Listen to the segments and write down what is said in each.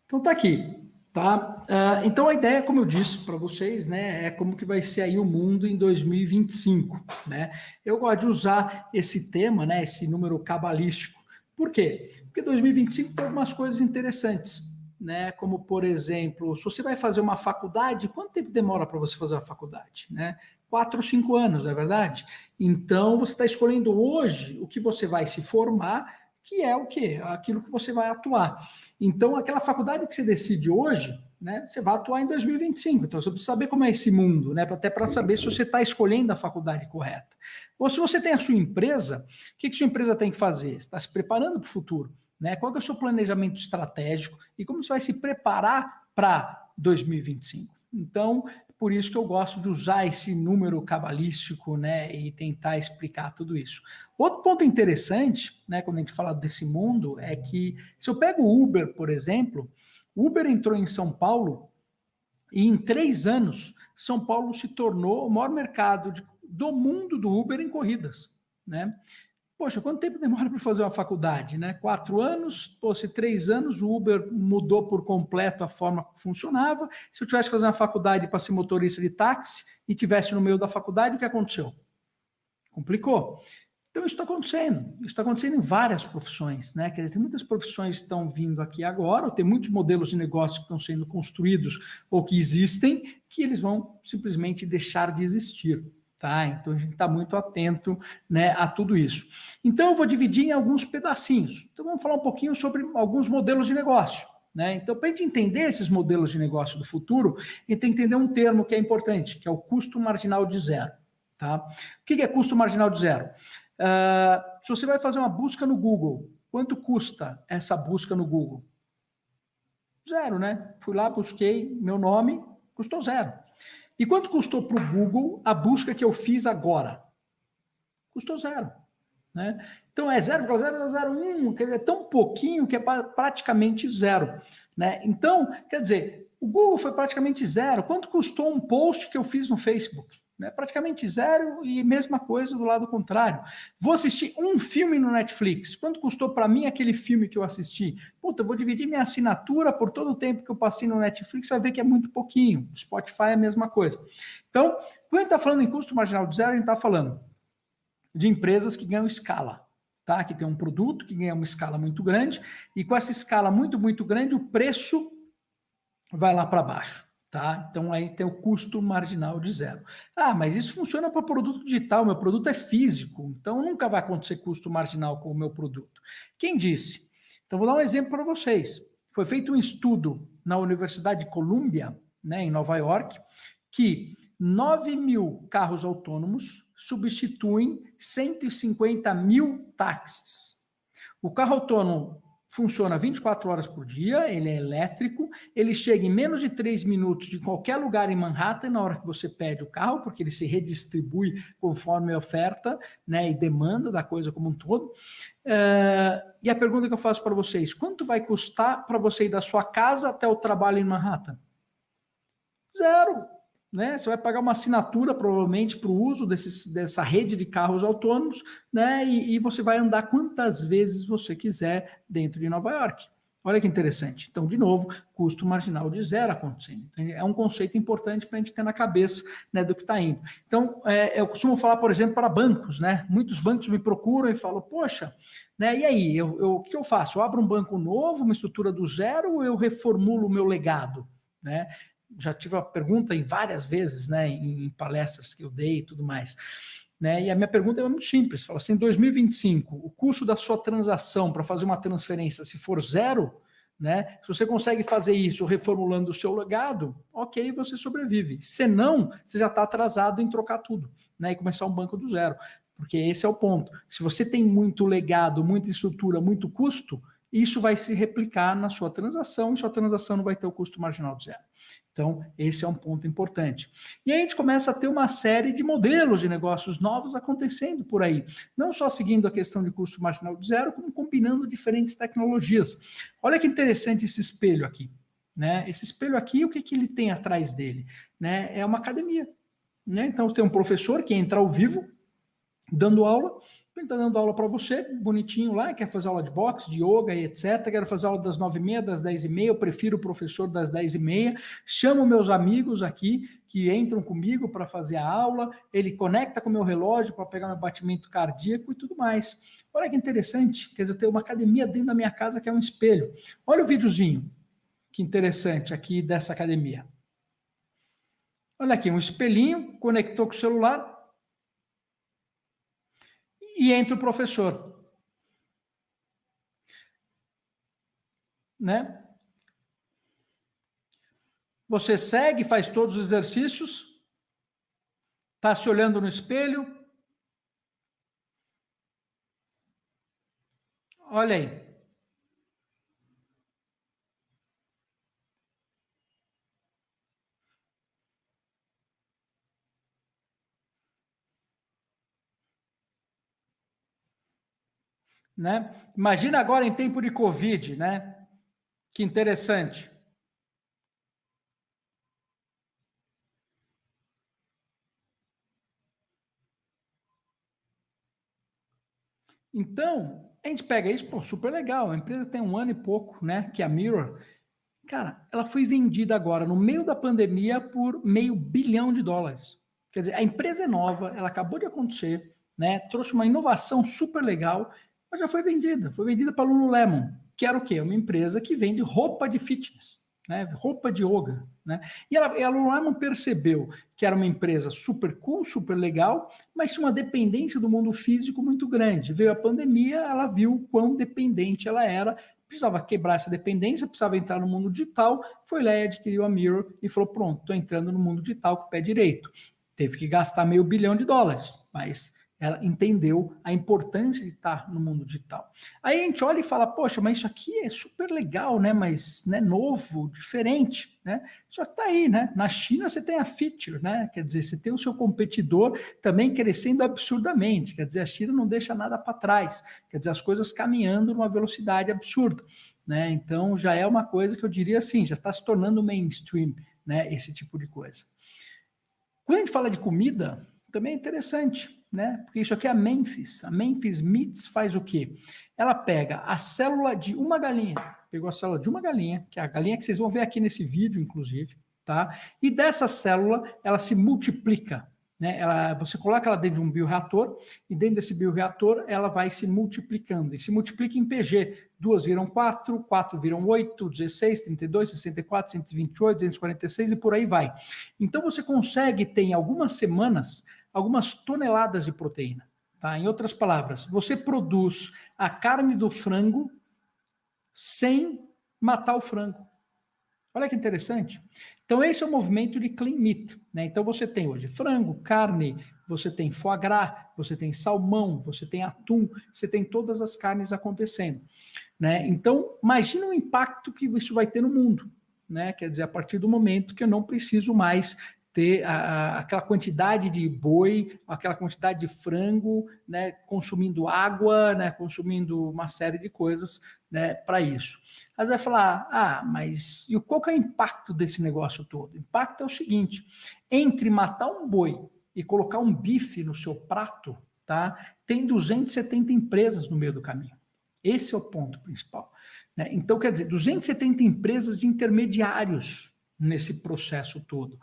Então tá aqui, tá? Então a ideia, como eu disse para vocês, né, é como que vai ser aí o mundo em 2025, né? Eu gosto de usar esse tema, né, esse número cabalístico. Por quê? Porque 2025 tem algumas coisas interessantes, né? Como, por exemplo, se você vai fazer uma faculdade, quanto tempo demora para você fazer uma faculdade, né? 4 ou 5 anos, não é verdade? Então, você está escolhendo hoje o que você vai se formar, que é o quê? Aquilo que você vai atuar. Então, aquela faculdade que você decide hoje, né, você vai atuar em 2025. Então, você precisa saber como é esse mundo, né, até para saber se você está escolhendo a faculdade correta. Ou se você tem a sua empresa, o que sua empresa tem que fazer? Você está se preparando para o futuro. Né? Qual é o seu planejamento estratégico e como você vai se preparar para 2025? Então, por isso que eu gosto de usar esse número cabalístico, né, e tentar explicar tudo isso. Outro ponto interessante, né, quando a gente fala desse mundo, é que se eu pego o Uber, por exemplo, o Uber entrou em São Paulo e em 3 anos, São Paulo se tornou o maior mercado do mundo do Uber em corridas, né? Poxa, quanto tempo demora para fazer uma faculdade, né? 4 anos, pô, se 3 anos o Uber mudou por completo a forma que funcionava. Se eu tivesse que fazer uma faculdade para ser motorista de táxi e tivesse no meio da faculdade, o que aconteceu? Complicou. Então, isso está acontecendo. Isso está acontecendo em várias profissões, né? Quer dizer, tem muitas profissões que estão vindo aqui agora, ou tem muitos modelos de negócio que estão sendo construídos ou que existem, que eles vão simplesmente deixar de existir. Tá? Então a gente está muito atento, né, a tudo isso. Então eu vou dividir em alguns pedacinhos. Então vamos falar um pouquinho sobre alguns modelos de negócio. Né? Então, para a gente entender esses modelos de negócio do futuro, a gente tem que entender um termo que é importante, que é o custo marginal de zero. Tá? O que é custo marginal de zero? Se você vai fazer uma busca no Google, quanto custa essa busca no Google? Zero, né? Fui lá, busquei meu nome, custou zero. E quanto custou para o Google a busca que eu fiz agora? Custou zero. Né? Então é 0,001, quer dizer, é tão pouquinho que é praticamente zero. Né? Então, quer dizer, o Google foi praticamente zero. Quanto custou um post que eu fiz no Facebook? Né? Praticamente zero e mesma coisa do lado contrário. Vou assistir um filme no Netflix. Quanto custou para mim aquele filme que eu assisti? Puta, eu vou dividir minha assinatura por todo o tempo que eu passei no Netflix, vai ver que é muito pouquinho. Spotify é a mesma coisa. Então, quando a gente está falando em custo marginal de zero, a gente está falando de empresas que ganham escala, tá? Que tem um produto que ganha uma escala muito grande, e com essa escala muito, muito grande, o preço vai lá para baixo. Tá? Então aí tem o custo marginal de zero. Ah, mas isso funciona para produto digital, meu produto é físico, então nunca vai acontecer custo marginal com o meu produto. Quem disse? Então vou dar um exemplo para vocês. Foi feito um estudo na Universidade de Columbia, né, em Nova York, que 9 mil carros autônomos substituem 150 mil táxis. O carro autônomo funciona 24 horas por dia, ele é elétrico, ele chega em menos de 3 minutos de qualquer lugar em Manhattan na hora que você pede o carro, porque ele se redistribui conforme a oferta, né, e demanda da coisa como um todo. E a pergunta que eu faço para vocês, quanto vai custar para você ir da sua casa até o trabalho em Manhattan? Zero. Né? Você vai pagar uma assinatura, provavelmente, para o uso dessa rede de carros autônomos, né? E você vai andar quantas vezes você quiser dentro de Nova York. Olha que interessante. Então, de novo, custo marginal de zero acontecendo. Então, é um conceito importante para a gente ter na cabeça, né, do que está indo. Então, eu costumo falar, por exemplo, para bancos, né? Muitos bancos me procuram e falam, poxa, né, e aí, o que eu faço? Eu abro um banco novo, uma estrutura do zero, ou eu reformulo o meu legado? Né? Já tive a pergunta em várias vezes, né, em palestras que eu dei e tudo mais. Né, e a minha pergunta é muito simples, fala assim, em 2025, o custo da sua transação para fazer uma transferência, se for zero, né, se você consegue fazer isso reformulando o seu legado, ok, você sobrevive. Se não, você já está atrasado em trocar tudo, né, e começar um banco do zero. Porque esse é o ponto. Se você tem muito legado, muita estrutura, muito custo, isso vai se replicar na sua transação e sua transação não vai ter o custo marginal de zero. Então, esse é um ponto importante. E aí a gente começa a ter uma série de modelos de negócios novos acontecendo por aí. Não só seguindo a questão de custo marginal de zero, como combinando diferentes tecnologias. Olha que interessante esse espelho aqui. Né? Esse espelho aqui, o que, que ele tem atrás dele? Né? É uma academia. Né? Então, tem um professor que entra ao vivo, dando aula, Ele está dando aula para você, bonitinho lá, quer fazer aula de boxe, de yoga e etc. Quero fazer aula das 9h30, das 10h30. Eu prefiro o professor das 10h30. Chamo meus amigos aqui que entram comigo para fazer a aula. Ele conecta com o meu relógio para pegar meu batimento cardíaco e tudo mais. Olha que interessante. Quer dizer, eu tenho uma academia dentro da minha casa que é um espelho. Olha o videozinho. Que interessante aqui dessa academia. Olha aqui, um espelhinho, conectou com o celular. E entra o professor, né? Você segue, faz todos os exercícios, está se olhando no espelho. Olha aí. Né? Imagina agora em tempo de Covid, né? Que interessante. Então, a gente pega isso, pô, super legal. A empresa tem 1 ano e pouco, né? Que é a Mirror. Cara, ela foi vendida agora, no meio da pandemia, por $500 milhão. Quer dizer, a empresa é nova, ela acabou de acontecer, né? Trouxe uma inovação super legal, mas já foi vendida. Foi vendida para a Lululemon, que era o quê? Uma empresa que vende roupa de fitness, né? Roupa de yoga, né? E a Lululemon percebeu que era uma empresa super cool, super legal, mas tinha uma dependência do mundo físico muito grande. Veio a pandemia, ela viu quão dependente ela era, precisava quebrar essa dependência, precisava entrar no mundo digital, foi lá e adquiriu a Mirror e falou, pronto, estou entrando no mundo digital com o pé direito. Teve que gastar $500 milhão, mas ela entendeu a importância de estar no mundo digital. Aí a gente olha e fala, poxa, mas isso aqui é super legal, né? Mas né, novo, diferente, né? Só que está aí, né? Na China você tem a Feature, né? Quer dizer, você tem o seu competidor também crescendo absurdamente. Quer dizer, a China não deixa nada para trás. Quer dizer, as coisas caminhando numa velocidade absurda, né? Então já é uma coisa que eu diria assim, já está se tornando mainstream, né? Esse tipo de coisa. Quando a gente fala de comida, também é interessante, né? Porque isso aqui é a Memphis. A Memphis Meats faz o quê? Ela pega a célula de uma galinha, pegou a célula de uma galinha, que é a galinha que vocês vão ver aqui nesse vídeo, inclusive, tá? E dessa célula, ela se multiplica, né? Você coloca ela dentro de um bioreator, e dentro desse bioreator, ela vai se multiplicando, e se multiplica em PG. 2 viram 4, 4 viram 8, 16, 32, 64, 128, 246 e por aí vai. Então, você consegue ter, em algumas semanas, algumas toneladas de proteína. Tá? Em outras palavras, você produz a carne do frango sem matar o frango. Olha que interessante. Então, esse é o movimento de clean meat, né? Então, você tem hoje frango, carne, você tem foie gras, você tem salmão, você tem atum, você tem todas as carnes acontecendo, né? Então, imagina o impacto que isso vai ter no mundo, né? Quer dizer, a partir do momento que eu não preciso mais ter aquela quantidade de boi, aquela quantidade de frango, né, consumindo água, né, consumindo uma série de coisas, né, para isso. Aí você vai falar, mas e qual que é o impacto desse negócio todo? O impacto é o seguinte, entre matar um boi e colocar um bife no seu prato, tá, tem 270 empresas no meio do caminho. Esse é o ponto principal, né? Então, quer dizer, 270 empresas de intermediários nesse processo todo.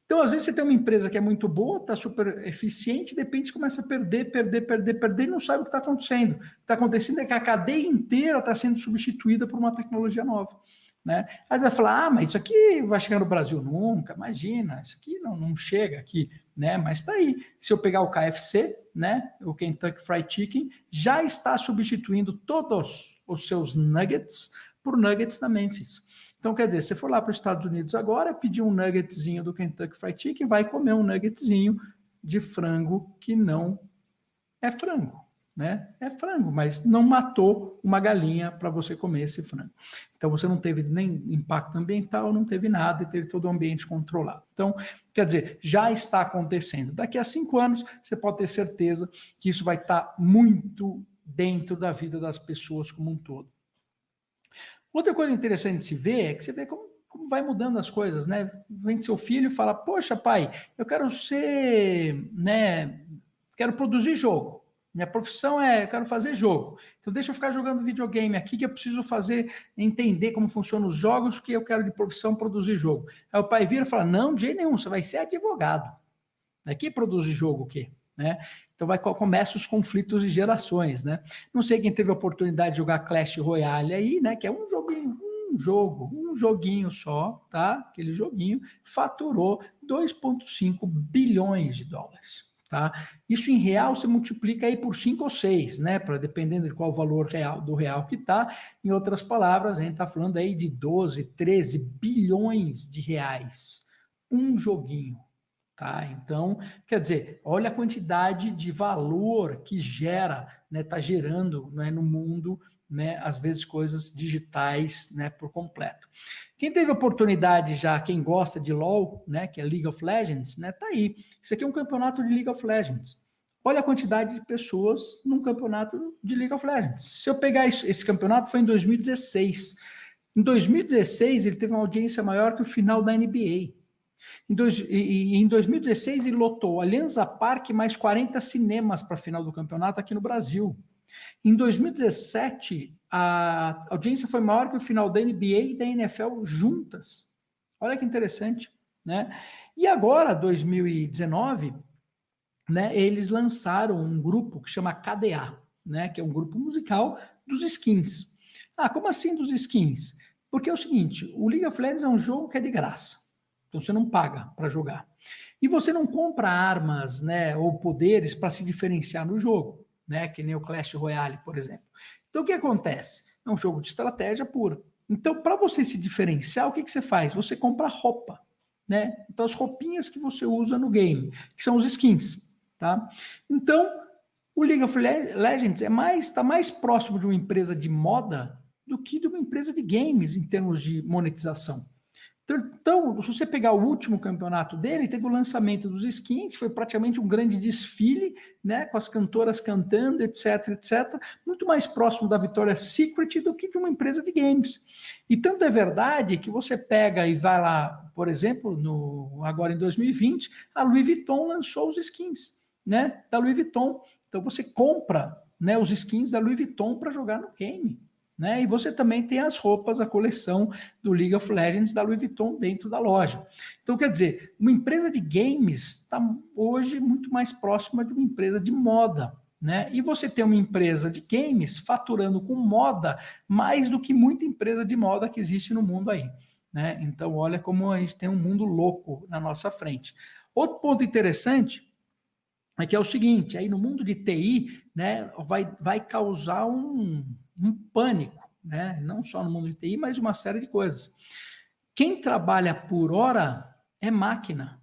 Então, às vezes, você tem uma empresa que é muito boa, está super eficiente, de repente começa a perder, e não sabe o que está acontecendo. O que está acontecendo é que a cadeia inteira está sendo substituída por uma tecnologia nova. Né? Aí você vai falar, mas isso aqui vai chegar no Brasil nunca, imagina, isso aqui não chega aqui, né? Mas está aí. Se eu pegar o KFC, né, o Kentucky Fried Chicken, já está substituindo todos os seus nuggets por nuggets da Memphis. Então, quer dizer, se você for lá para os Estados Unidos agora, pedir um nuggetzinho do Kentucky Fried Chicken, vai comer um nuggetzinho de frango que não é frango, né? É frango, mas não matou uma galinha para você comer esse frango. Então, você não teve nem impacto ambiental, não teve nada e teve todo o ambiente controlado. Então, quer dizer, já está acontecendo. Daqui a 5 anos, você pode ter certeza que isso vai estar muito dentro da vida das pessoas como um todo. Outra coisa interessante de se ver é que você vê como vai mudando as coisas, né? Vem seu filho e fala, poxa, pai, eu quero ser, né? Quero produzir jogo. Minha profissão eu quero fazer jogo. Então deixa eu ficar jogando videogame aqui que eu preciso fazer, entender como funcionam os jogos, porque eu quero de profissão produzir jogo. Aí o pai vira e fala, não, de jeito nenhum, você vai ser advogado. Quem produz jogo o quê? Né? Então começam os conflitos de gerações, né? Não sei quem teve a oportunidade de jogar Clash Royale aí, né? Que é um joguinho, um joguinho só, tá? Aquele joguinho faturou 2,5 bilhões de dólares. Tá? Isso em real você multiplica aí por 5 ou 6, né? Dependendo de qual o valor real do real que tá. Em outras palavras, a gente está falando aí de 12, 13 bilhões de reais. Um joguinho. Tá? Então, quer dizer, olha a quantidade de valor que gera, né, tá gerando, né, no mundo, né, às vezes coisas digitais, né, por completo. Quem teve oportunidade já, quem gosta de LoL, né, que é League of Legends, né, tá aí. Isso aqui é um campeonato de League of Legends. Olha a quantidade de pessoas num campeonato de League of Legends. Se eu pegar esse campeonato, foi em 2016. Em 2016, ele teve uma audiência maior que o final da NBA. Em 2016, ele lotou Allianz Parque mais 40 cinemas para a final do campeonato aqui no Brasil. Em 2017, a audiência foi maior que o final da NBA e da NFL juntas. Olha que interessante, né? E agora, 2019, né, eles lançaram um grupo que chama KDA, né, que é um grupo musical dos skins. Ah, como assim dos skins? Porque é o seguinte, o League of Legends é um jogo que é de graça. Então você não paga para jogar. E você não compra armas, né, ou poderes para se diferenciar no jogo, né, que nem o Clash Royale, por exemplo. Então o que acontece? É um jogo de estratégia pura. Então, para você se diferenciar, o que você faz? Você compra roupa, né? Então as roupinhas que você usa no game, que são os skins, tá? Então, o League of Legends está mais próximo de uma empresa de moda do que de uma empresa de games em termos de monetização. Então, se você pegar o último campeonato dele, teve o lançamento dos skins, foi praticamente um grande desfile, né, com as cantoras cantando, etc, etc, muito mais próximo da Victoria's Secret do que de uma empresa de games. E tanto é verdade que você pega e vai lá, por exemplo, agora em 2020, a Louis Vuitton lançou os skins, né, da Louis Vuitton. Então você compra, né, os skins da Louis Vuitton para jogar no game. Né? E você também tem as roupas, a coleção do League of Legends da Louis Vuitton dentro da loja. Então, quer dizer, uma empresa de games está hoje muito mais próxima de uma empresa de moda. Né? E você tem uma empresa de games faturando com moda mais do que muita empresa de moda que existe no mundo aí. Né? Então, olha como a gente tem um mundo louco na nossa frente. Outro ponto interessante é que é o seguinte, aí no mundo de TI, né, vai causar um pânico, né, não só no mundo de TI, mas uma série de coisas. Quem trabalha por hora é máquina,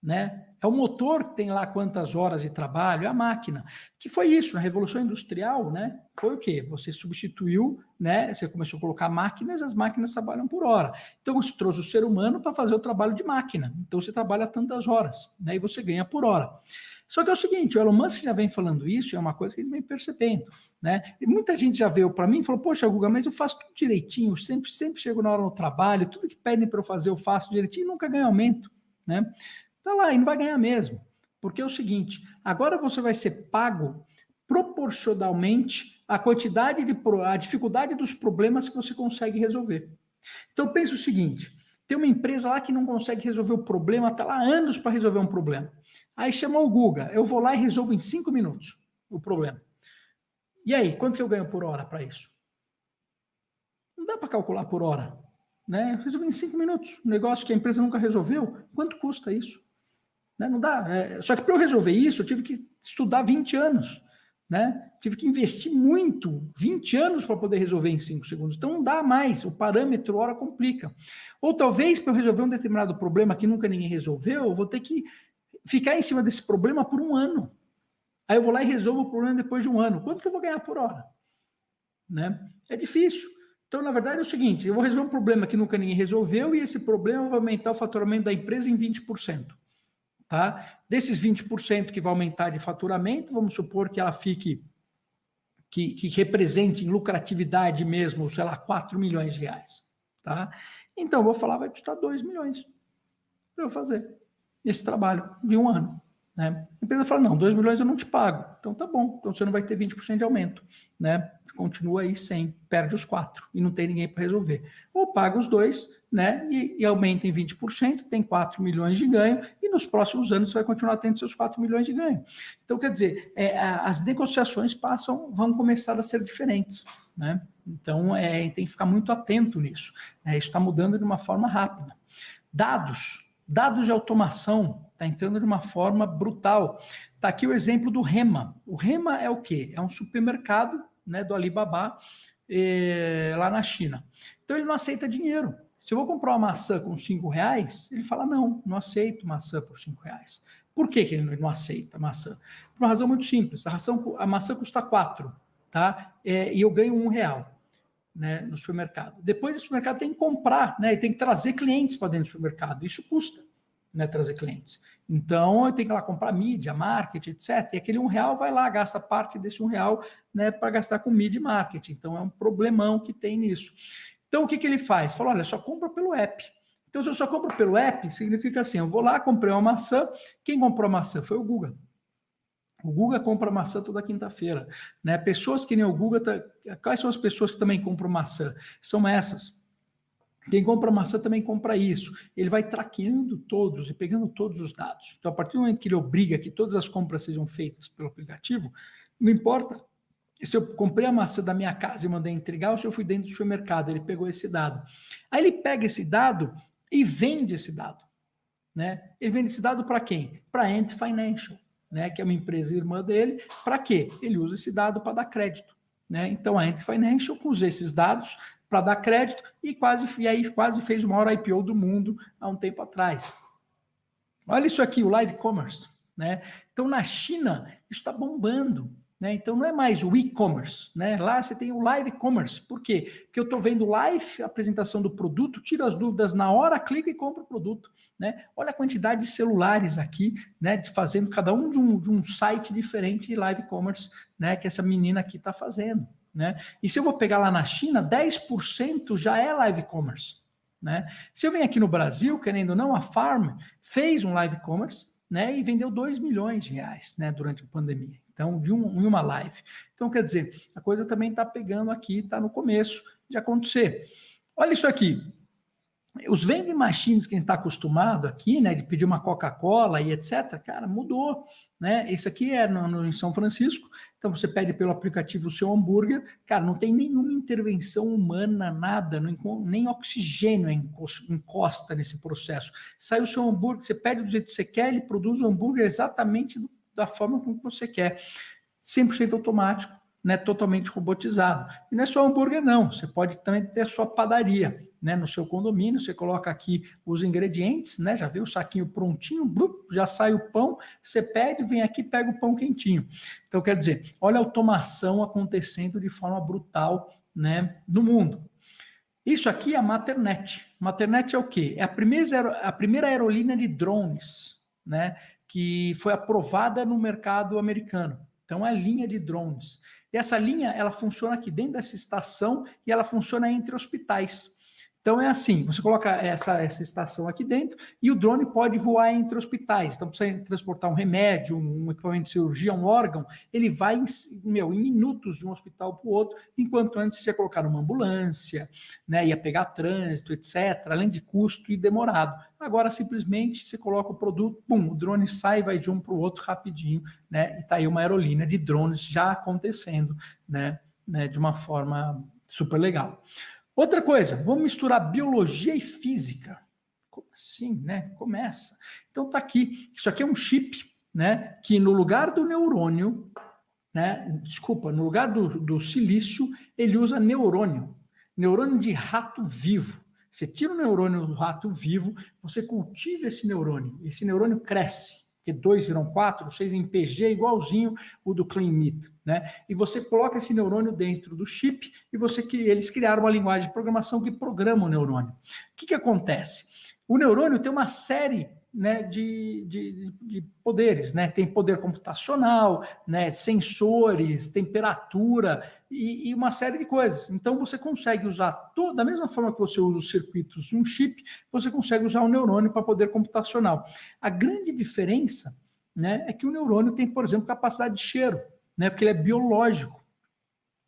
né? É o motor que tem lá quantas horas de trabalho, é a máquina. Que foi isso, na Revolução Industrial, né? Foi o quê? Você substituiu, né? Você começou a colocar máquinas, as máquinas trabalham por hora. Então você trouxe o ser humano para fazer o trabalho de máquina. Então você trabalha tantas horas, né? E você ganha por hora. Só que é o seguinte, o Elon Musk já vem falando isso, é uma coisa que ele vem percebendo, né? E muita gente já veio para mim e falou, poxa, Guga, mas eu faço tudo direitinho, sempre chego na hora no trabalho, tudo que pedem para eu fazer eu faço direitinho e nunca ganho aumento, né? Tá lá, e não vai ganhar mesmo. Porque é o seguinte, agora você vai ser pago proporcionalmente à quantidade à dificuldade dos problemas que você consegue resolver. Então pensa o seguinte, tem uma empresa lá que não consegue resolver o problema, está lá anos para resolver um problema. Aí chamou o Guga, eu vou lá e resolvo em 5 minutos o problema. E aí, quanto que eu ganho por hora para isso? Não dá para calcular por hora. Né? Eu resolvi em 5 minutos. Um negócio que a empresa nunca resolveu, quanto custa isso? Né? Não dá. Só que para eu resolver isso, eu tive que estudar 20 anos. Né? Tive que investir muito, 20 anos para poder resolver em 5 segundos. Então não dá mais, o parâmetro hora complica. Ou talvez para eu resolver um determinado problema que nunca ninguém resolveu, eu vou ter que ficar em cima desse problema por um ano. Aí eu vou lá e resolvo o problema depois de um ano. Quanto que eu vou ganhar por hora? Né? É difícil. Então, na verdade, é o seguinte, eu vou resolver um problema que nunca ninguém resolveu e esse problema vai aumentar o faturamento da empresa em 20%. Tá? Desses 20% que vai aumentar de faturamento, vamos supor que ela fique, que represente em lucratividade mesmo, sei lá, 4 milhões de reais. Tá? Então, eu vou falar, vai custar 2 milhões para eu fazer esse trabalho de um ano. Né? A empresa fala, não, 2 milhões eu não te pago. Então tá bom, então você não vai ter 20% de aumento. Né? Continua aí sem, perde os 4 e não tem ninguém para resolver. Ou paga os 2, né? E aumenta em 20%, tem 4 milhões de ganho, e nos próximos anos você vai continuar tendo seus 4 milhões de ganho. Então, quer dizer, as negociações vão começar a ser diferentes. Né? Então, tem que ficar muito atento nisso. Né? Isso está mudando de uma forma rápida. Dados de automação está entrando de uma forma brutal. Está aqui o exemplo do Rema. O Rema é o quê? É um supermercado, né, do Alibaba, lá na China. Então ele não aceita dinheiro. Se eu vou comprar uma maçã com R$5, ele fala, não aceito maçã por R$5. Por que ele não aceita maçã? Por uma razão muito simples. A maçã custa 4, tá? E eu ganho R$1. Né, no supermercado. Depois o supermercado tem que comprar, né, e tem que trazer clientes para dentro do supermercado. Isso custa, né, trazer clientes. Então, eu tenho que ir lá comprar mídia, marketing, etc. E aquele R$1 vai lá, gasta parte desse R$1, né, para gastar com mídia e marketing. Então, é um problemão que tem nisso. Então, o que ele faz? Fala, olha, só compra pelo app. Então, se eu só compro pelo app, significa assim, eu vou lá, comprei uma maçã, quem comprou a maçã foi o Guga. O Guga compra maçã toda quinta-feira. Né? Pessoas que nem o Guga, quais são as pessoas que também compram maçã? São essas. Quem compra maçã também compra isso. Ele vai traqueando todos e pegando todos os dados. Então, a partir do momento que ele obriga que todas as compras sejam feitas pelo aplicativo, não importa se eu comprei a maçã da minha casa e mandei entregar ou se eu fui dentro do supermercado, ele pegou esse dado. Aí ele pega esse dado e vende esse dado. Né? Ele vende esse dado para quem? Para a Ant Financial. Né, que é uma empresa irmã dele, para quê? Ele usa esse dado para dar crédito. Né? Então, a Ant Financial usa esses dados para dar crédito e aí quase fez o maior IPO do mundo há um tempo atrás. Olha isso aqui, o Live Commerce. Né? Então, na China, isso está bombando. Né? Então, não é mais o e-commerce. Né? Lá você tem o live commerce. Por quê? Porque eu estou vendo live, a apresentação do produto, tiro as dúvidas na hora, clico e compro o produto. Né? Olha a quantidade de celulares aqui, né? Fazendo cada um de um site diferente de live commerce, né? Que essa menina aqui está fazendo. Né? E se eu vou pegar lá na China, 10% já é live commerce. Né? Se eu venho aqui no Brasil, querendo ou não, a Farm fez um live commerce, né, e vendeu R$2 milhões, né, durante a pandemia. Então, em uma live. Então, quer dizer, a coisa também está pegando aqui, está no começo de acontecer. Olha isso aqui. Os vending machines que a gente está acostumado aqui, né, de pedir uma Coca-Cola e etc., cara, mudou. Né? Isso aqui é em São Francisco, então você pede pelo aplicativo o seu hambúrguer, cara, não tem nenhuma intervenção humana, nada, nem oxigênio encosta nesse processo. Sai o seu hambúrguer, você pede do jeito que você quer, ele produz o hambúrguer exatamente da forma como você quer. 100% automático, né, totalmente robotizado. E não é só hambúrguer, não. Você pode também ter a sua padaria, né, no seu condomínio. Você coloca aqui os ingredientes, né, já vê o saquinho prontinho, já sai o pão, você pede, vem aqui, pega o pão quentinho. Então, quer dizer, olha a automação acontecendo de forma brutal, né, no mundo. Isso aqui é a Maternet. Maternet é o quê? É a primeira aerolínea de drones, né, que foi aprovada no mercado americano. Então, é a linha de drones. E essa linha, ela funciona aqui dentro dessa estação e ela funciona entre hospitais. Então, é assim, você coloca essa estação aqui dentro e o drone pode voar entre hospitais. Então, para você transportar um remédio, um equipamento de cirurgia, um órgão, ele vai em minutos de um hospital para o outro, enquanto antes você ia colocar numa ambulância, né, ia pegar trânsito, etc., além de custo e demorado. Agora, simplesmente, você coloca o produto, pum, o drone sai e vai de um para o outro rapidinho, né, e está aí uma aerolínea de drones já acontecendo, né, de uma forma super legal. Outra coisa, vamos misturar biologia e física. Como assim, né? Começa. Então tá aqui, isso aqui é um chip, né? Que no lugar do neurônio, né? Desculpa, no lugar do silício, ele usa neurônio. Neurônio de rato vivo. Você tira o neurônio do rato vivo, você cultiva esse neurônio cresce. Porque 2 viram 4, 6 em PG, igualzinho o do Clean Meat, né? E você coloca esse neurônio dentro do chip e eles criaram uma linguagem de programação que programa o neurônio. O que acontece? O neurônio tem uma série, né, de poderes, né? Tem poder computacional, né, sensores, temperatura e uma série de coisas. Então você consegue usar da mesma forma que você usa os circuitos de um chip, você consegue usar o neurônio para poder computacional. A grande diferença, né, é que o neurônio tem, por exemplo, capacidade de cheiro, né, porque ele é biológico.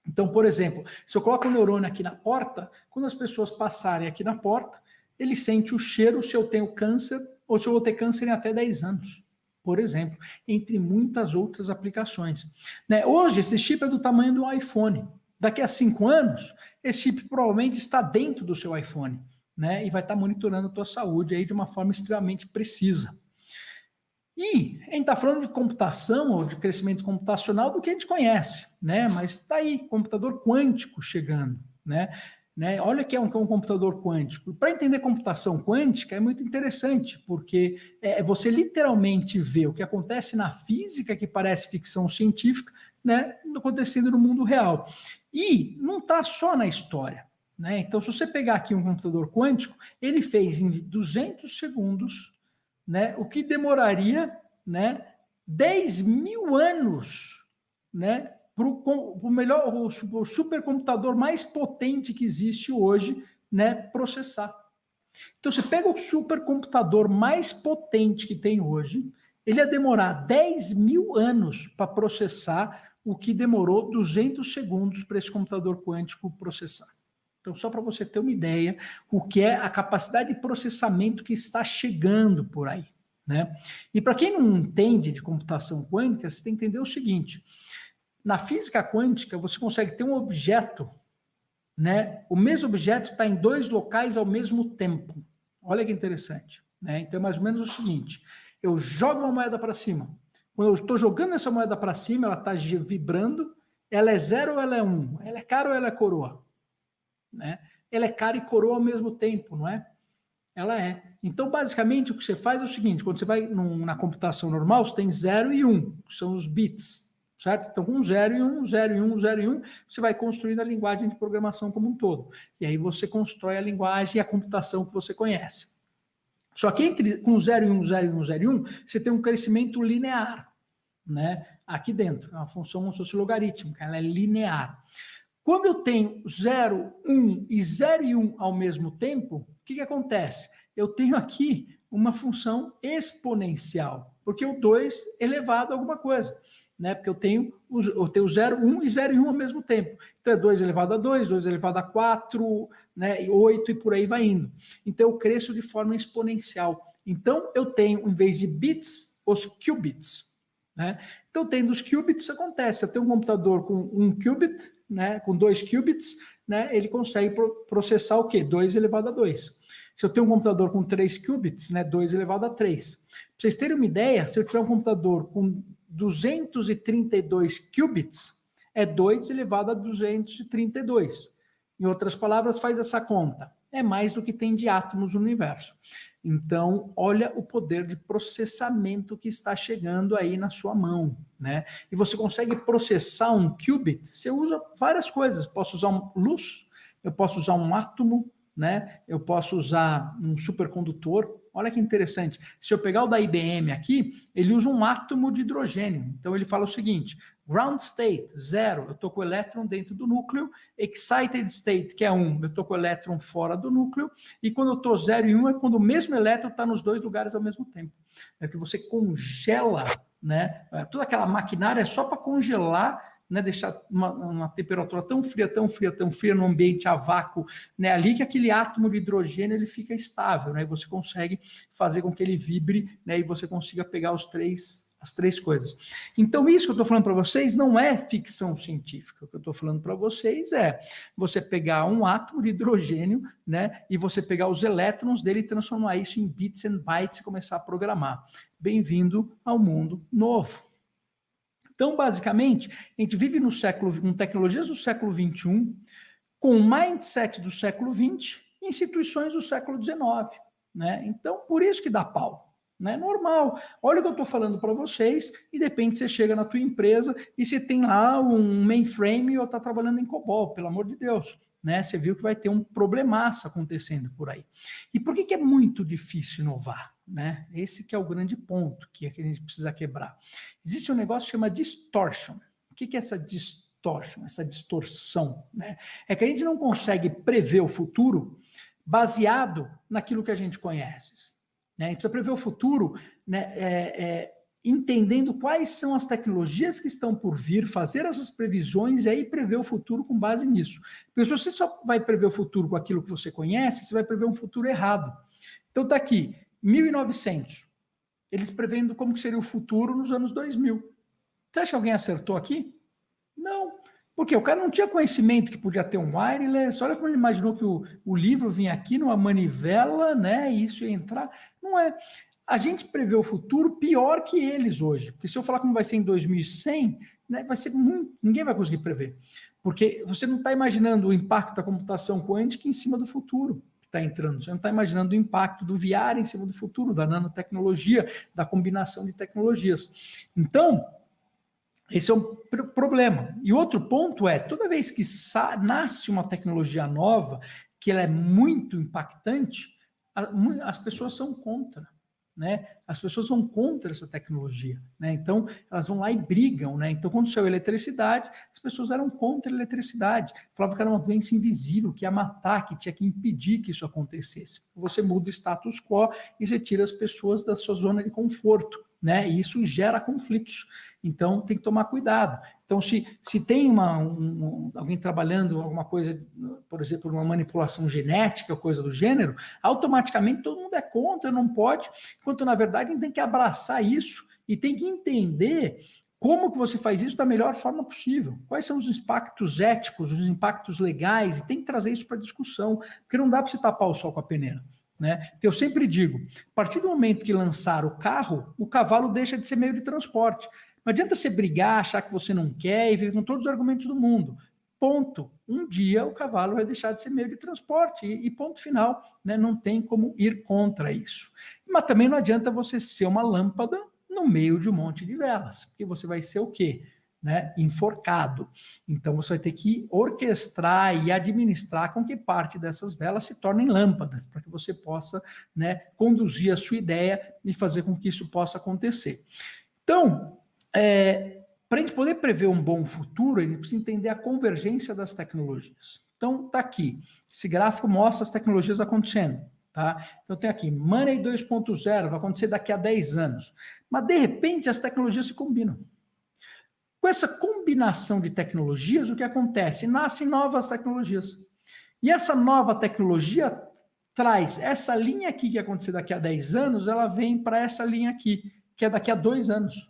Então, por exemplo, se eu coloco o neurônio aqui na porta, quando as pessoas passarem aqui na porta, ele sente o cheiro se eu tenho câncer ou se eu vou ter câncer em até 10 anos, por exemplo, entre muitas outras aplicações. Né? Hoje, esse chip é do tamanho do iPhone. Daqui a 5 anos, esse chip provavelmente está dentro do seu iPhone, né? E vai estar monitorando a tua saúde aí de uma forma extremamente precisa. E a gente está falando de computação ou de crescimento computacional do que a gente conhece, né? Mas está aí, computador quântico chegando, né? Olha que é um computador quântico. Para entender computação quântica é muito interessante, porque você literalmente vê o que acontece na física, que parece ficção científica, né? Acontecendo no mundo real. E não está só na história, né? Então, se você pegar aqui um computador quântico, ele fez em 200 segundos, né, o que demoraria, né, 10 mil anos, né, para o supercomputador mais potente que existe hoje, né, processar. Então, você pega o supercomputador mais potente que tem hoje, ele ia demorar 10 mil anos para processar o que demorou 200 segundos para esse computador quântico processar. Então, só para você ter uma ideia, o que é a capacidade de processamento que está chegando por aí, né? E para quem não entende de computação quântica, você tem que entender o seguinte: na física quântica, você consegue ter um objeto, né? O mesmo objeto está em 2 locais ao mesmo tempo. Olha que interessante, né? Então, é mais ou menos o seguinte: eu jogo uma moeda para cima. Quando eu estou jogando essa moeda para cima, ela está vibrando. Ela é 0 ou ela é 1? Ela é cara ou ela é coroa? Né? Ela é cara e coroa ao mesmo tempo, não é? Ela é. Então, basicamente, o que você faz é o seguinte: quando você vai na computação normal, você tem 0 e 1, que são os bits, certo? Então, com 0 e 1, 0 e 1, 0 e 1, você vai construindo a linguagem de programação como um todo. E aí você constrói a linguagem e a computação que você conhece. Só que com 0 e 1, 0 e 1, 0 e 1, você tem um crescimento linear, né? Aqui dentro, é uma função como se fosse logarítmica, ela é linear. Quando eu tenho 0, 1 e 0 e 1 ao mesmo tempo, o que acontece? Eu tenho aqui uma função exponencial, porque o 2 elevado a alguma coisa, né? Porque eu tenho 0, 1 e 0 e 1 ao mesmo tempo. Então é 2 elevado a 2, 2 elevado a 4, né? E 8 e por aí vai indo. Então eu cresço de forma exponencial. Então eu tenho, em vez de bits, os qubits. Né? Então, tendo os qubits, acontece. Eu tenho um computador com 1 qubit, né, com 2 qubits, né, ele consegue processar o quê? 2 elevado a 2. Se eu tenho um computador com 3 qubits, né, 2 elevado a 3. Para vocês terem uma ideia, se eu tiver um computador com 232 qubits, é 2 elevado a 232. Em outras palavras, faz essa conta. É mais do que tem de átomos no universo. Então, olha o poder de processamento que está chegando aí na sua mão, né? E você consegue processar um qubit, você usa várias coisas. Posso usar luz, eu posso usar um átomo, né? Eu posso usar um supercondutor. Olha que interessante. Se eu pegar o da IBM aqui, ele usa um átomo de hidrogênio. Então, ele fala o seguinte: ground state, 0, eu estou com o elétron dentro do núcleo. Excited state, que é 1, eu estou com o elétron fora do núcleo. E quando eu estou 0 e 1, é quando o mesmo elétron está nos 2 lugares ao mesmo tempo. É que você congela, né? Toda aquela maquinária é só para congelar, né, deixar uma temperatura tão fria, tão fria, tão fria, no ambiente a vácuo, né, ali que aquele átomo de hidrogênio ele fica estável, né, e você consegue fazer com que ele vibre, né, e você consiga pegar as três coisas. Então, isso que eu estou falando para vocês não é ficção científica. O que eu estou falando para vocês é você pegar um átomo de hidrogênio, né, e você pegar os elétrons dele e transformar isso em bits and bytes e começar a programar. Bem-vindo ao mundo novo. Então, basicamente, a gente vive com tecnologias do século XXI, com o mindset do século XX, instituições do século XIX. Né? Então, por isso que dá pau. Né? Normal. Olha o que eu estou falando para vocês, e de repente você chega na tua empresa e você tem lá um mainframe ou está trabalhando em COBOL, pelo amor de Deus. Né? Você viu que vai ter um problemaço acontecendo por aí. E por que é muito difícil inovar? Né? Esse que é o grande ponto que a gente precisa quebrar. Existe um negócio que chama distortion. O que é essa distortion, essa distorção? Né? É que a gente não consegue prever o futuro baseado naquilo que a gente conhece. Né? A gente precisa prever o futuro, né, entendendo quais são as tecnologias que estão por vir, fazer essas previsões e aí prever o futuro com base nisso. Porque se você só vai prever o futuro com aquilo que você conhece, você vai prever um futuro errado. Então está aqui, 1900, eles prevendo como seria o futuro nos anos 2000. Você acha que alguém acertou aqui? Não. Porque o cara não tinha conhecimento que podia ter um wireless, olha como ele imaginou que o livro vinha aqui numa manivela, né, e isso ia entrar. Não é. A gente prevê o futuro pior que eles hoje, porque se eu falar como vai ser em 2100, né, vai ser muito, ninguém vai conseguir prever, porque você não está imaginando o impacto da computação quântica em cima do futuro que está entrando, você não está imaginando o impacto do VR em cima do futuro, da nanotecnologia, da combinação de tecnologias. Então, esse é um problema. E outro ponto é, toda vez que nasce uma tecnologia nova, que ela é muito impactante, as pessoas são contra. Né? As pessoas vão contra essa tecnologia, né? Então elas vão lá e brigam, né? Então quando saiu a eletricidade, as pessoas eram contra a eletricidade, falavam que era uma doença invisível, que ia matar, que tinha que impedir que isso acontecesse. Você muda o status quo e você tira as pessoas da sua zona de conforto, né? E isso gera conflitos. Então tem que tomar cuidado. Então se tem alguém trabalhando alguma coisa, por exemplo, uma manipulação genética, coisa do gênero, automaticamente todo mundo é contra, não pode, enquanto na verdade a gente tem que abraçar isso e tem que entender como que você faz isso da melhor forma possível. Quais são os impactos éticos, os impactos legais, e tem que trazer isso para discussão, porque não dá para você tapar o sol com a peneira. Né? Eu sempre digo, a partir do momento que lançar o carro, o cavalo deixa de ser meio de transporte. Não adianta você brigar, achar que você não quer e vir com todos os argumentos do mundo. Ponto. Um dia o cavalo vai deixar de ser meio de transporte e ponto final. Né? Não tem como ir contra isso. Mas também não adianta você ser uma lâmpada no meio de um monte de velas, porque você vai ser o quê? Né, enforcado. Então você vai ter que orquestrar e administrar com que parte dessas velas se tornem lâmpadas, para que você possa, né, conduzir a sua ideia e fazer com que isso possa acontecer. Então, para a gente poder prever um bom futuro, a gente precisa entender a convergência das tecnologias. Então, está aqui. Esse gráfico mostra as tecnologias acontecendo. Tá? Então tem aqui, Money 2.0 vai acontecer daqui a 10 anos. Mas, de repente, as tecnologias se combinam. Com essa combinação de tecnologias, o que acontece? Nascem novas tecnologias. E essa nova tecnologia traz essa linha aqui que ia acontecer daqui a 10 anos, ela vem para essa linha aqui, que é daqui a 2 anos.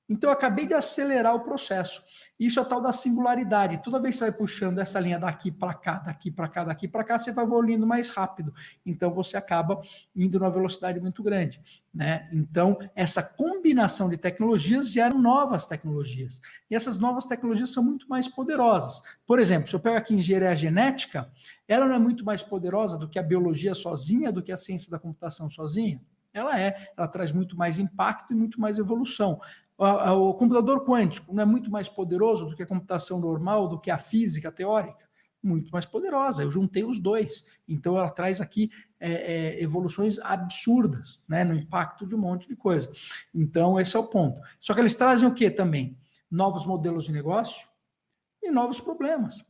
Então, eu acabei de acelerar o processo. Isso é a tal da singularidade. Toda vez que você vai puxando essa linha daqui para cá, daqui para cá, daqui para cá, você vai evoluindo mais rápido. Então, você acaba indo numa velocidade muito grande. Né? Então, essa combinação de tecnologias geram novas tecnologias. E essas novas tecnologias são muito mais poderosas. Por exemplo, se eu pego aqui engenharia genética, ela não é muito mais poderosa do que a biologia sozinha, do que a ciência da computação sozinha? Ela traz muito mais impacto e muito mais evolução. O computador quântico não é muito mais poderoso do que a computação normal, do que a física teórica? Muito mais poderosa. Eu juntei os dois. Então, ela traz aqui evoluções absurdas, né, no impacto de um monte de coisa. Então, esse é o ponto. Só que eles trazem o quê também? Novos modelos de negócio e novos problemas.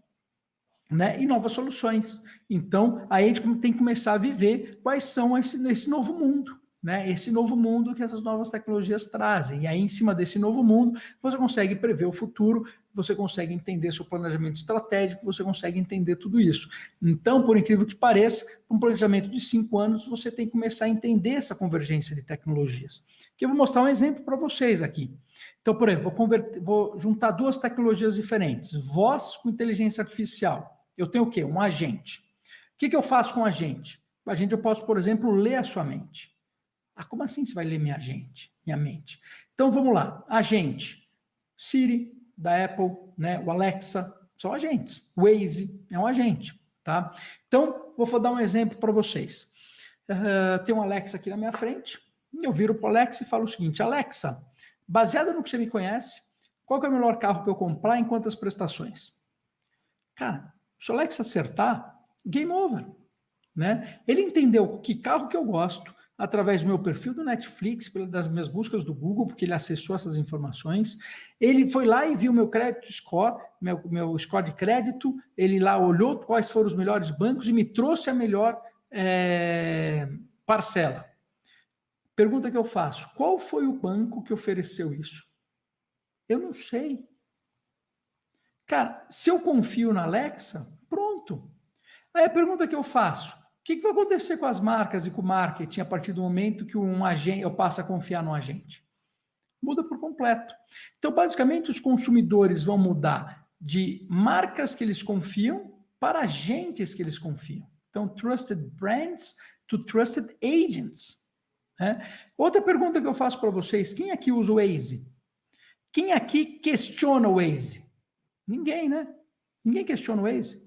Né, e novas soluções. Então, aí a gente tem que começar a viver quais são esse novo mundo. Né, esse novo mundo que essas novas tecnologias trazem. E aí, em cima desse novo mundo, você consegue prever o futuro, você consegue entender seu planejamento estratégico, você consegue entender tudo isso. Então, por incrível que pareça, um planejamento de 5 anos, você tem que começar a entender essa convergência de tecnologias. Que eu vou mostrar um exemplo para vocês aqui. Então, por exemplo, vou juntar duas tecnologias diferentes. Voz com inteligência artificial. Eu tenho o quê? Um agente. O que eu faço com o agente? O agente eu posso, por exemplo, ler a sua mente. Ah, como assim você vai ler minha mente? Então, vamos lá. Agente. Siri, da Apple, né? O Alexa, são agentes. O Waze é um agente, tá? Então, vou dar um exemplo para vocês. Tem um Alexa aqui na minha frente. Eu viro para o Alexa e falo o seguinte, Alexa, baseado no que você me conhece, qual que é o melhor carro para eu comprar em quantas prestações? Cara, se o Alexa acertar, game over. Né? Ele entendeu que carro que eu gosto, através do meu perfil do Netflix, das minhas buscas do Google, porque ele acessou essas informações. Ele foi lá e viu meu crédito score, meu score de crédito, ele lá olhou quais foram os melhores bancos e me trouxe a melhor parcela. Pergunta que eu faço: qual foi o banco que ofereceu isso? Eu não sei. Cara, se eu confio na Alexa, pronto. Aí a pergunta que eu faço: o que vai acontecer com as marcas e com o marketing a partir do momento que um agente, eu passo a confiar no agente? Muda por completo. Então, basicamente, os consumidores vão mudar de marcas que eles confiam para agentes que eles confiam. Então, trusted brands to trusted agents. Né? Outra pergunta que eu faço para vocês: quem aqui usa o Waze? Quem aqui questiona o Waze? Ninguém, né? Ninguém questiona o Waze.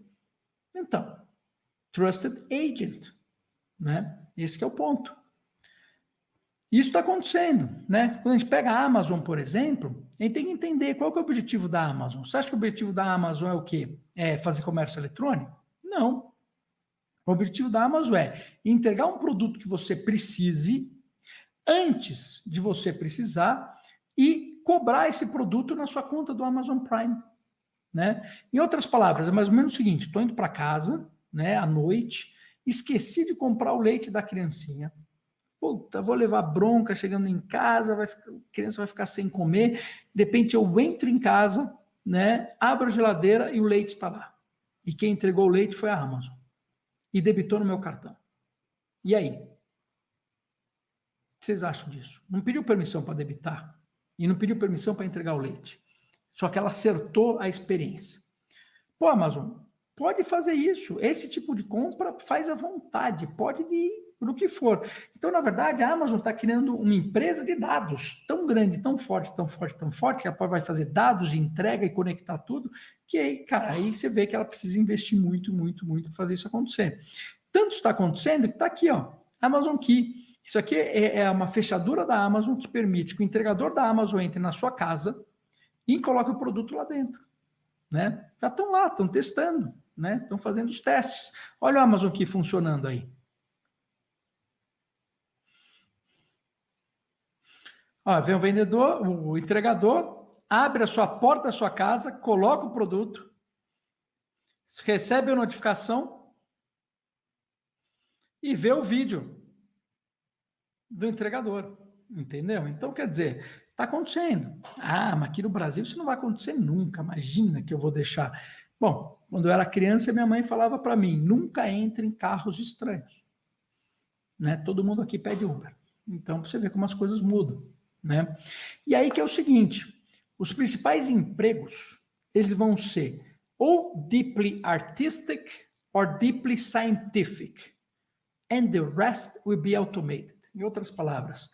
Então, trusted agent, né? Esse que é o ponto. Isso está acontecendo, né? Quando a gente pega a Amazon, por exemplo, a gente tem que entender qual que é o objetivo da Amazon. Você acha que o objetivo da Amazon é o quê? É fazer comércio eletrônico? Não. O objetivo da Amazon é entregar um produto que você precise antes de você precisar e cobrar esse produto na sua conta do Amazon Prime, né? Em outras palavras, é mais ou menos o seguinte: estou indo para casa, né, à noite, esqueci de comprar o leite da criancinha. Puta, vou levar bronca chegando em casa, a criança vai ficar sem comer. De repente eu entro em casa, né, abro a geladeira e o leite está lá. E quem entregou o leite foi a Amazon. E debitou no meu cartão. E aí? O que vocês acham disso? Não pediu permissão para debitar. E não pediu permissão para entregar o leite. Só que ela acertou a experiência. Pô, Amazon, pode fazer isso. Esse tipo de compra faz à vontade. Pode ir do que for. Então, na verdade, a Amazon está criando uma empresa de dados tão grande, tão forte, tão forte, tão forte, que ela vai fazer dados de entrega e conectar tudo, que aí, cara, aí você vê que ela precisa investir muito, muito, muito para fazer isso acontecer. Tanto está acontecendo que está aqui, ó, Amazon Key. Isso aqui é uma fechadura da Amazon que permite que o entregador da Amazon entre na sua casa e coloque o produto lá dentro, né? Já estão lá, estão testando, né? Estão fazendo os testes. Olha o Amazon Key funcionando aí. Ó, vem o vendedor, o entregador, abre a sua porta da sua casa, coloca o produto, recebe a notificação e vê o vídeo do entregador, entendeu? Então, quer dizer, está acontecendo. Ah, mas aqui no Brasil isso não vai acontecer nunca, imagina que eu vou deixar. Bom, quando eu era criança, minha mãe falava para mim, nunca entre em carros estranhos. Né? Todo mundo aqui pede Uber. Então, você vê como as coisas mudam. Né? E aí que é o seguinte, os principais empregos, eles vão ser ou deeply artistic or deeply scientific, and the rest will be automated. Em outras palavras,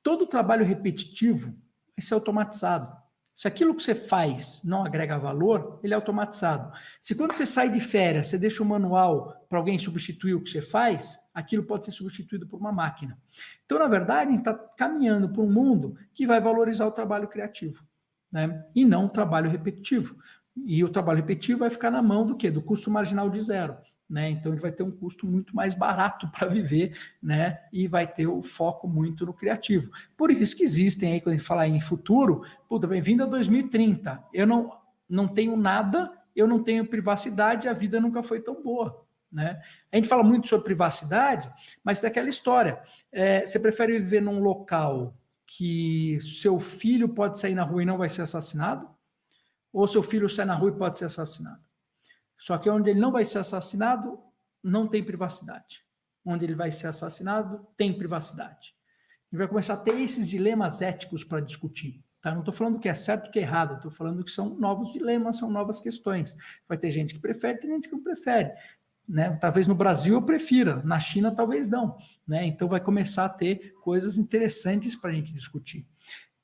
todo trabalho repetitivo vai ser automatizado. Se aquilo que você faz não agrega valor, ele é automatizado. Se quando você sai de férias, você deixa o manual para alguém substituir o que você faz, aquilo pode ser substituído por uma máquina. Então, na verdade, a gente está caminhando para um mundo que vai valorizar o trabalho criativo, né? E não o trabalho repetitivo. E o trabalho repetitivo vai ficar na mão do quê? Do custo marginal de zero. Né? Então ele vai ter um custo muito mais barato para viver, né? E vai ter o foco muito no criativo. Por isso que existem aí, quando a gente fala em futuro, puta, bem-vindo a 2030. Eu não tenho nada, eu não tenho privacidade, a vida nunca foi tão boa. Né? A gente fala muito sobre privacidade, mas tem aquela história. Você prefere viver num local que seu filho pode sair na rua e não vai ser assassinado? Ou seu filho sai na rua e pode ser assassinado? Só que onde ele não vai ser assassinado, não tem privacidade. Onde ele vai ser assassinado, tem privacidade. E vai começar a ter esses dilemas éticos para discutir. Tá? Não estou falando que é certo ou que é errado, estou falando que são novos dilemas, são novas questões. Vai ter gente que prefere, tem gente que não prefere. Né? Talvez no Brasil eu prefira, na China talvez não. Né? Então vai começar a ter coisas interessantes para a gente discutir.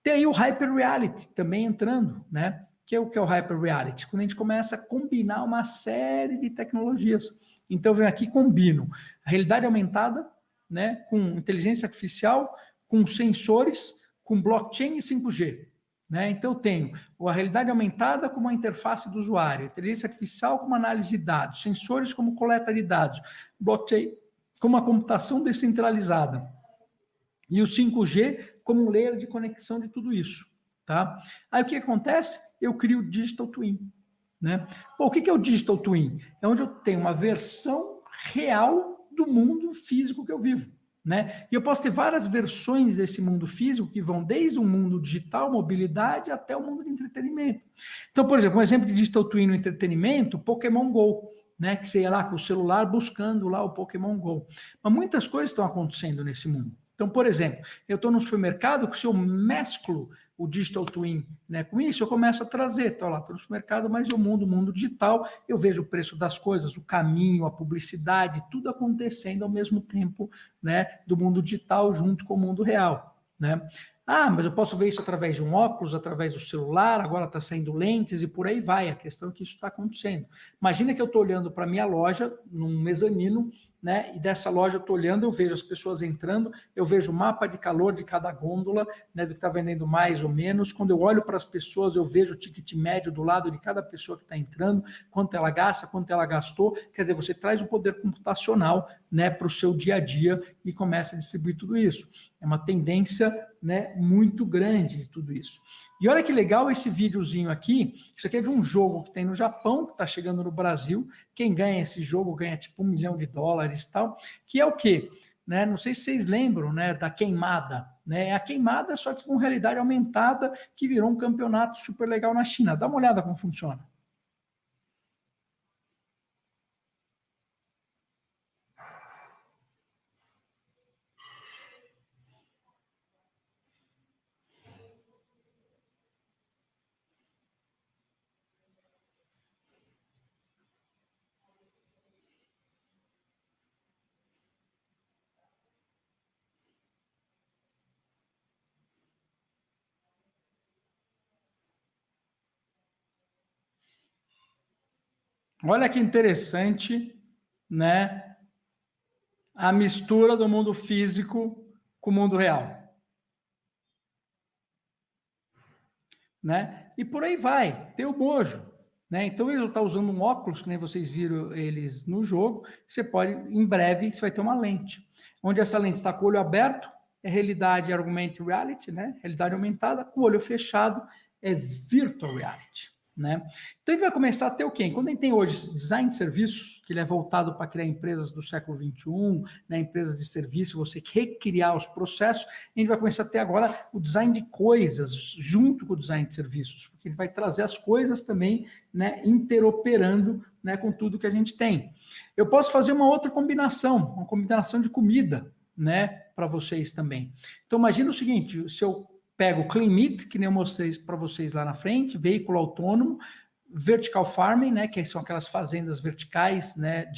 Tem aí o Hyper Reality também entrando, né? Que é o Hyper Reality? Quando a gente começa a combinar uma série de tecnologias. Então, eu venho aqui e combino a realidade aumentada, né, com inteligência artificial, com sensores, com blockchain e 5G. Né? Então, eu tenho a realidade aumentada como uma interface do usuário, inteligência artificial como análise de dados, sensores como coleta de dados, blockchain como uma computação descentralizada. E o 5G como um layer de conexão de tudo isso. Tá? Aí o que acontece? Eu crio o Digital Twin. Né? Bom, o que é o Digital Twin? É onde eu tenho uma versão real do mundo físico que eu vivo. né? E eu posso ter várias versões desse mundo físico que vão desde o mundo digital, mobilidade, até o mundo de entretenimento. Então, por exemplo, um exemplo de digital twin no entretenimento, Pokémon Go, né? Que você ia lá com o celular buscando lá o Pokémon Go. Mas muitas coisas estão acontecendo nesse mundo. Então, por exemplo, eu estou no supermercado, que se eu mesclo o digital twin, né, com isso, eu começo a trazer, estou lá, estou no supermercado, mas o mundo digital, eu vejo o preço das coisas, o caminho, a publicidade, tudo acontecendo ao mesmo tempo, né, do mundo digital junto com o mundo real, né? Ah, mas eu posso ver isso através de um óculos, através do celular, agora está saindo lentes e por aí vai. A questão é que isso está acontecendo. Imagina que eu estou olhando para a minha loja, num mezanino, né? E dessa loja eu estou olhando, eu vejo as pessoas entrando, eu vejo o mapa de calor de cada gôndola, né? Do que está vendendo mais ou menos. Quando eu olho para as pessoas, eu vejo o ticket médio do lado de cada pessoa que está entrando, quanto ela gasta, quanto ela gastou. Quer dizer, você traz o poder computacional, né, para o seu dia a dia e começa a distribuir tudo isso. É uma tendência, né, muito grande de tudo isso. E olha que legal esse videozinho aqui. Isso aqui é de um jogo que tem no Japão, que está chegando no Brasil. Quem ganha esse jogo ganha tipo $1 milhão e tal. Que é o quê? Né? Não sei se vocês lembram, né, da queimada. Né? É a queimada, só que com realidade aumentada, que virou um campeonato super legal na China. Dá uma olhada como funciona. Olha que interessante, né? A mistura do mundo físico com o mundo real. Né? E por aí vai, tem o bojo. Né? Então, ele está usando um óculos, que nem vocês viram eles no jogo, você pode, em breve, você vai ter uma lente. Onde essa lente está com o olho aberto, é realidade augmented reality, né? Realidade aumentada, com o olho fechado, é virtual reality. Né? Então, ele vai começar a ter o quê? Quando a gente tem hoje design de serviços, que ele é voltado para criar empresas do século XXI, né, empresas de serviço, você recriar os processos, a gente vai começar a ter agora o design de coisas, junto com o design de serviços, porque ele vai trazer as coisas também, né, interoperando, né, com tudo que a gente tem. Eu posso fazer uma outra combinação, uma combinação de comida, né, para vocês também. Então, imagina o seguinte, se eu pego o Clean Meat, que nem eu mostrei para vocês lá na frente, veículo autônomo, vertical farming, né, que são aquelas fazendas verticais, né,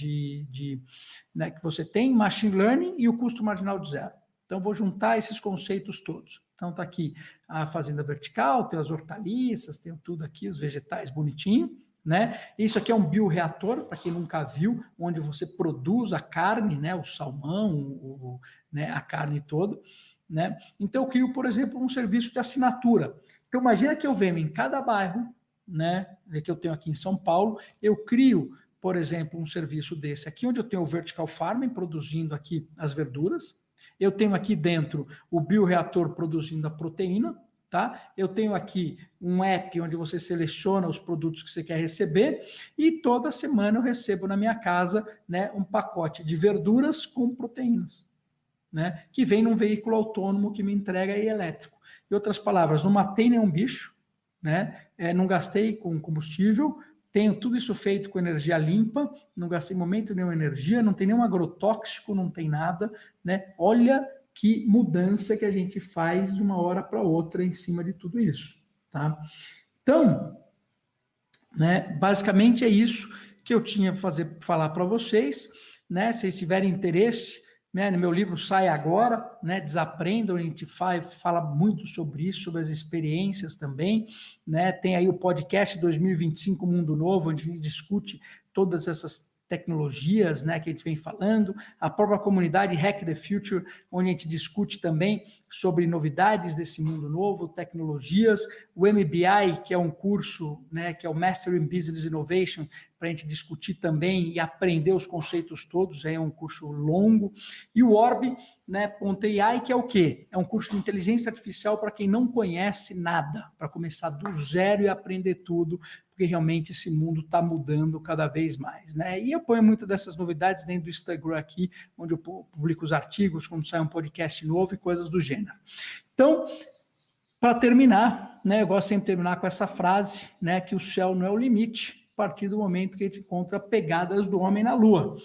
né, que você tem, machine learning e o custo marginal de zero. Então, vou juntar esses conceitos todos. Então, está aqui a fazenda vertical, tem as hortaliças, tem tudo aqui, os vegetais bonitinho, né? Isso aqui é um bioreator, para quem nunca viu, onde você produz a carne, né, o salmão, né, a carne toda. Né? Então, eu crio, por exemplo, um serviço de assinatura. Então, imagina que eu venho em cada bairro, né, que eu tenho aqui em São Paulo, eu crio, por exemplo, um serviço desse aqui, onde eu tenho o vertical farming produzindo aqui as verduras, eu tenho aqui dentro o bioreator produzindo a proteína, tá? Eu tenho aqui um app onde você seleciona os produtos que você quer receber e toda semana eu recebo na minha casa, né, um pacote de verduras com proteínas. Né, que vem num veículo autônomo que me entrega aí elétrico. Em outras palavras, não matei nenhum bicho, né, não gastei com combustível, tenho tudo isso feito com energia limpa, não gastei em momento nenhuma energia, não tem nenhum agrotóxico, não tem nada. Né? Olha que mudança que a gente faz de uma hora para outra em cima de tudo isso. Tá? Então, né, basicamente é isso que eu tinha para falar para vocês. Né? Se vocês tiverem interesse, né, no meu livro Sai Agora, né, Desaprendam, a gente fala muito sobre isso, sobre as experiências também. Né? Tem aí o podcast 2025 Mundo Novo, onde a gente discute todas essas tecnologias, né, que a gente vem falando, a própria comunidade Hack the Future, onde a gente discute também sobre novidades desse mundo novo, tecnologias, o MBI, que é um curso, né, que é o Master in Business Innovation, para a gente discutir também e aprender os conceitos todos, é um curso longo. E o Orb, né, .ai, que é o quê? É um curso de inteligência artificial para quem não conhece nada, para começar do zero e aprender tudo, porque realmente esse mundo está mudando cada vez mais, né? E eu ponho muitas dessas novidades dentro do Instagram aqui, onde eu publico os artigos, quando sai um podcast novo e coisas do gênero. Então, para terminar, né, eu gosto sempre de terminar com essa frase, né, que o céu não é o limite, a partir do momento que a gente encontra pegadas do homem na Lua.